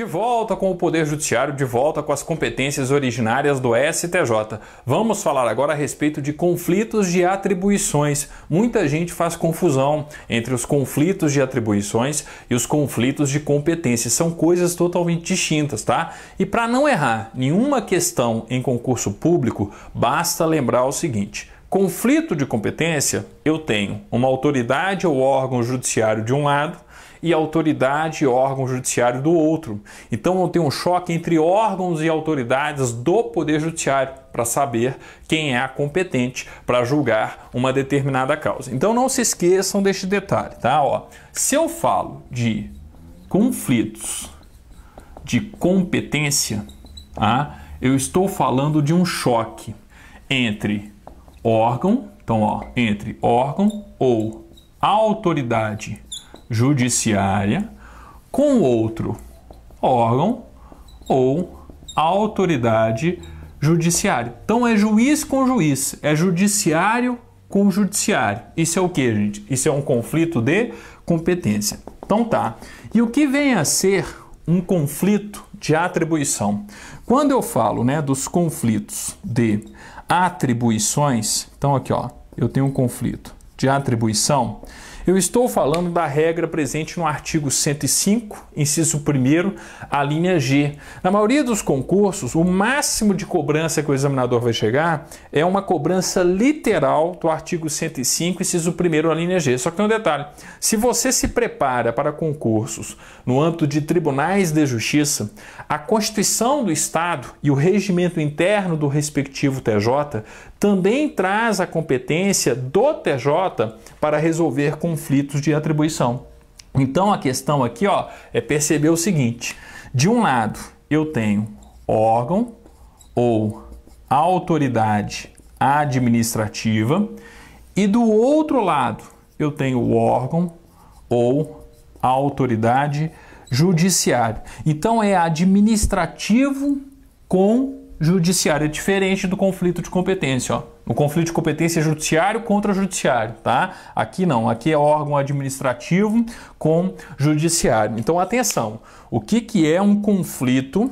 De volta com o Poder Judiciário, de volta com as competências originárias do STJ. Vamos falar agora a respeito de conflitos de atribuições. Muita gente faz confusão entre os conflitos de atribuições e os conflitos de competência. São coisas totalmente distintas, tá? E para não errar nenhuma questão em concurso público, basta lembrar o seguinte: conflito de competência, eu tenho uma autoridade ou órgão judiciário de um lado e autoridade e órgão judiciário do outro. Então eu tenho um choque entre órgãos e autoridades do Poder Judiciário para saber quem é competente para julgar uma determinada causa. Então não se esqueçam deste detalhe, tá? Se eu falo de conflitos de competência, tá? Eu estou falando de um choque entre órgão, então entre órgão ou autoridade judiciária com outro órgão ou autoridade judiciária. Então é juiz com juiz, é judiciário com judiciário. Isso é o que, gente? Isso é um conflito de competência. Então tá. E o que vem a ser um conflito de atribuição? Quando eu falo, dos conflitos de atribuições, então aqui, eu tenho um conflito de atribuição. Eu estou falando da regra presente no artigo 105, inciso 1º, a linha G. Na maioria dos concursos, o máximo de cobrança que o examinador vai chegar é uma cobrança literal do artigo 105, inciso 1º, a linha G. Só que tem um detalhe: se você se prepara para concursos no âmbito de tribunais de justiça, a Constituição do Estado e o regimento interno do respectivo TJ também traz a competência do TJ para resolver conflitos de atribuição. Então a questão aqui é perceber o seguinte: de um lado eu tenho órgão ou autoridade administrativa e do outro lado eu tenho órgão ou autoridade judiciária. Então é administrativo com judiciário, é diferente do conflito de competência. No conflito de competência é judiciário contra judiciário, tá? Aqui não, aqui é órgão administrativo com judiciário. Então atenção, o que é um conflito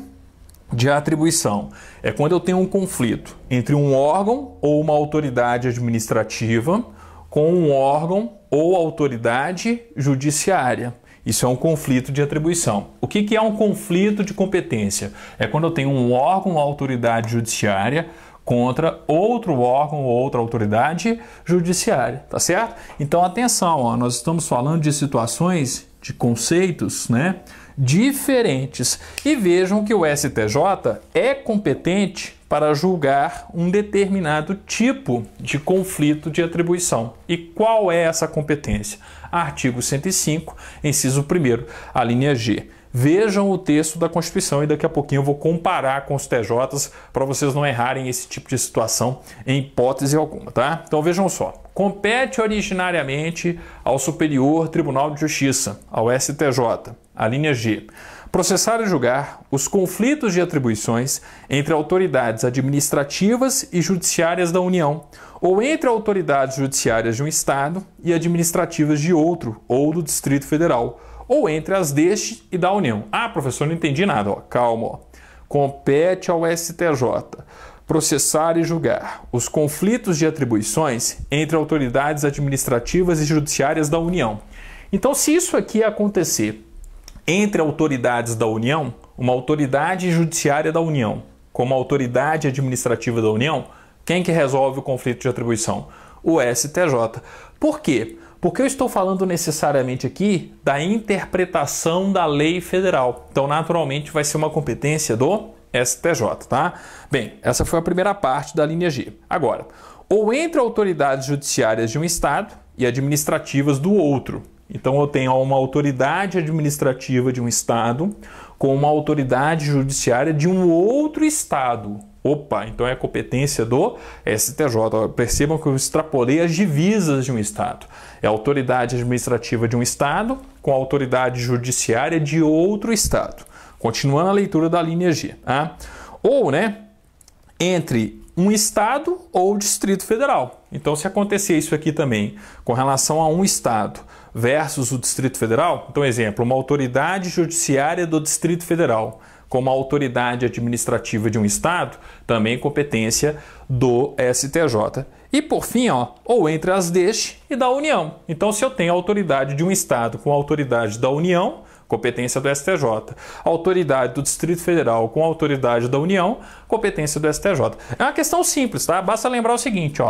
de atribuição? É quando eu tenho um conflito entre um órgão ou uma autoridade administrativa com um órgão ou autoridade judiciária. Isso é um conflito de atribuição. O que é um conflito de competência? É quando eu tenho um órgão ou autoridade judiciária contra outro órgão ou outra autoridade judiciária, tá certo? Então atenção, nós estamos falando de situações, de conceitos, diferentes. E vejam que o STJ é competente para julgar um determinado tipo de conflito de atribuição. E qual é essa competência? Artigo 105, inciso 1º, a linha G. Vejam o texto da Constituição e daqui a pouquinho eu vou comparar com os TJs para vocês não errarem esse tipo de situação em hipótese alguma, tá? Então vejam só. Compete originariamente ao Superior Tribunal de Justiça, ao STJ, a linha G, processar e julgar os conflitos de atribuições entre autoridades administrativas e judiciárias da União, ou entre autoridades judiciárias de um Estado e administrativas de outro, ou do Distrito Federal, ou entre as deste e da União. Ah, professor, não entendi nada. Calma. Compete ao STJ processar e julgar os conflitos de atribuições entre autoridades administrativas e judiciárias da União. Então, se isso aqui acontecer entre autoridades da União, uma autoridade judiciária da União com uma autoridade administrativa da União, quem que resolve o conflito de atribuição? O STJ. Por quê? Porque eu estou falando necessariamente aqui da interpretação da lei federal. Então, naturalmente, vai ser uma competência do STJ, tá? Bem, essa foi a primeira parte da linha G. Agora, ou entre autoridades judiciárias de um Estado e administrativas do outro. Então, eu tenho uma autoridade administrativa de um Estado com uma autoridade judiciária de um outro Estado. Opa, então é competência do STJ. Percebam que eu extrapolei as divisas de um Estado. É a autoridade administrativa de um Estado com a autoridade judiciária de outro Estado. Continuando a leitura da linha G. Tá? Ou, entre um Estado ou Distrito Federal. Então, se acontecer isso aqui também com relação a um Estado versus o Distrito Federal? Então, exemplo, uma autoridade judiciária do Distrito Federal como a autoridade administrativa de um estado, também competência do STJ. E por fim, ou entre as deste e da União. Então, se eu tenho a autoridade de um estado com a autoridade da União, competência do STJ. A autoridade do Distrito Federal com a autoridade da União, competência do STJ. É uma questão simples, tá? Basta lembrar o seguinte,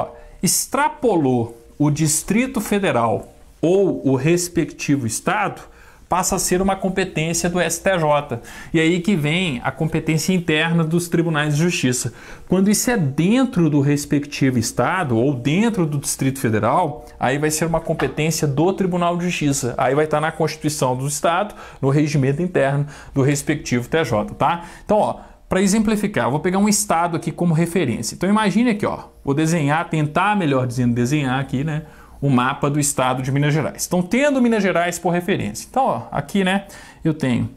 extrapolou o Distrito Federal ou o respectivo estado, passa a ser uma competência do STJ. E aí que vem a competência interna dos tribunais de justiça. Quando isso é dentro do respectivo estado ou dentro do Distrito Federal, aí vai ser uma competência do Tribunal de Justiça. Aí vai estar na Constituição do estado, no regimento interno do respectivo TJ, tá? Então, para exemplificar, eu vou pegar um estado aqui como referência. Então, imagine aqui, vou desenhar, tentar, melhor dizendo, desenhar aqui, né? O mapa do estado de Minas Gerais. Então, tendo Minas Gerais por referência. Então, aqui, né, eu tenho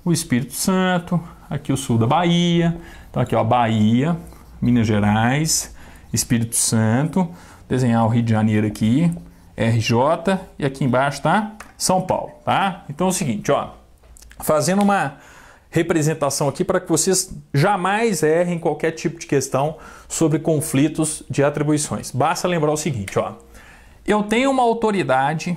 o Espírito Santo, aqui o sul da Bahia. Então, aqui, Bahia, Minas Gerais, Espírito Santo. Desenhar o Rio de Janeiro aqui, RJ, e aqui embaixo tá São Paulo, tá? Então, é o seguinte, fazendo uma representação aqui para que vocês jamais errem qualquer tipo de questão sobre conflitos de atribuições. Basta lembrar o seguinte, eu tenho uma autoridade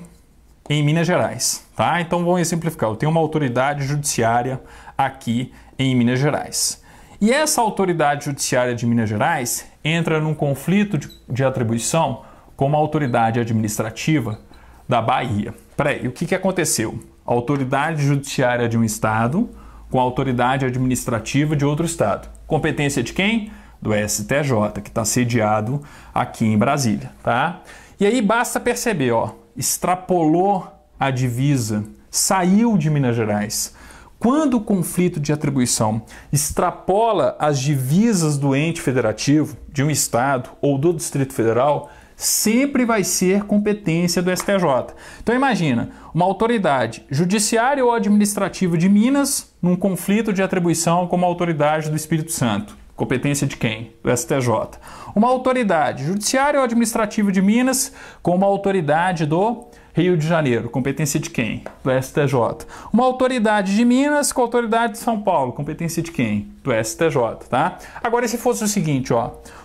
em Minas Gerais, tá? Então vamos exemplificar. Eu tenho uma autoridade judiciária aqui em Minas Gerais. E essa autoridade judiciária de Minas Gerais entra num conflito de atribuição com uma autoridade administrativa da Bahia. Peraí, o que aconteceu? A autoridade judiciária de um estado com a autoridade administrativa de outro estado. Competência de quem? Do STJ, que está sediado aqui em Brasília, tá? E aí basta perceber, extrapolou a divisa, saiu de Minas Gerais. Quando o conflito de atribuição extrapola as divisas do ente federativo, de um estado ou do Distrito Federal, sempre vai ser competência do STJ. Então imagina, uma autoridade judiciária ou administrativa de Minas num conflito de atribuição com uma autoridade do Espírito Santo. Competência de quem? Do STJ. Uma autoridade judiciária ou administrativa de Minas com uma autoridade do Rio de Janeiro. Competência de quem? Do STJ. Uma autoridade de Minas com autoridade de São Paulo. Competência de quem? Do STJ, tá? Agora, se fosse o seguinte,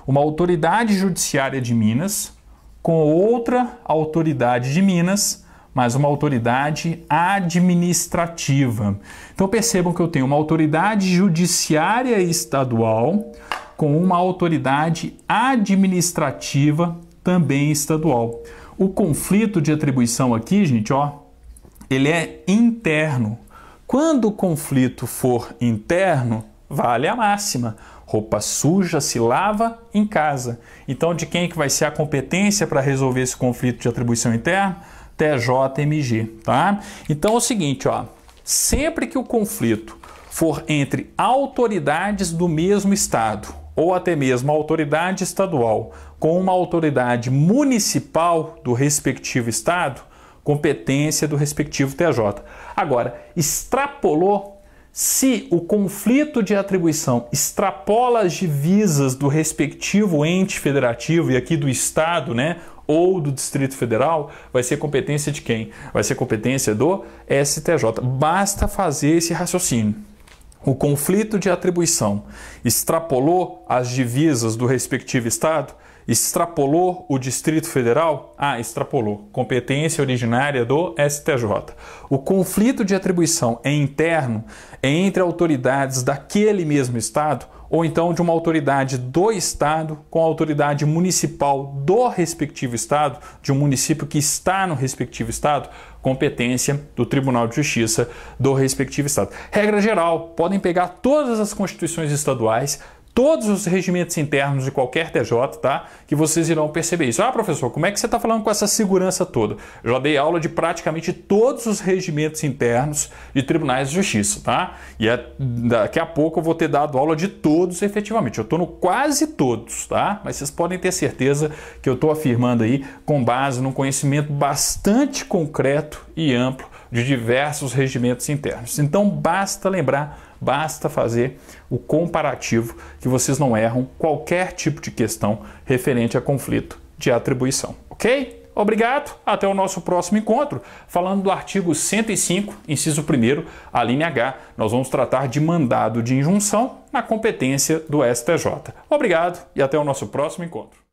uma autoridade judiciária de Minas com outra autoridade de Minas, mas uma autoridade administrativa. Então percebam que eu tenho uma autoridade judiciária estadual com uma autoridade administrativa também estadual. O conflito de atribuição aqui, gente, ele é interno. Quando o conflito for interno, vale a máxima. Roupa suja se lava em casa. Então, de quem que vai ser a competência para resolver esse conflito de atribuição interna? TJMG, tá? Então é o seguinte, sempre que o conflito for entre autoridades do mesmo estado ou até mesmo a autoridade estadual com uma autoridade municipal do respectivo estado, competência do respectivo TJ. Agora, extrapolou. Se o conflito de atribuição extrapola as divisas do respectivo ente federativo e aqui do estado, né, ou do Distrito Federal, vai ser competência de quem? Vai ser competência do STJ. Basta fazer esse raciocínio. O conflito de atribuição extrapolou as divisas do respectivo estado? Extrapolou o Distrito Federal? Extrapolou. Competência originária do STJ. O conflito de atribuição é interno, é entre autoridades daquele mesmo estado ou então de uma autoridade do estado com a autoridade municipal do respectivo estado, de um município que está no respectivo estado, competência do Tribunal de Justiça do respectivo estado. Regra geral, podem pegar todas as constituições estaduais, todos os regimentos internos de qualquer TJ, tá? Que vocês irão perceber isso. Professor, como é que você está falando com essa segurança toda? Eu já dei aula de praticamente todos os regimentos internos de tribunais de justiça, tá? E daqui a pouco eu vou ter dado aula de todos efetivamente. Eu estou no quase todos, tá? Mas vocês podem ter certeza que eu estou afirmando aí com base num conhecimento bastante concreto e amplo de diversos regimentos internos. Então basta lembrar, basta fazer o comparativo que vocês não erram qualquer tipo de questão referente a conflito de atribuição, ok? Obrigado, até o nosso próximo encontro. Falando do artigo 105, inciso 1º, a linha H, nós vamos tratar de mandado de injunção na competência do STJ. Obrigado e até o nosso próximo encontro.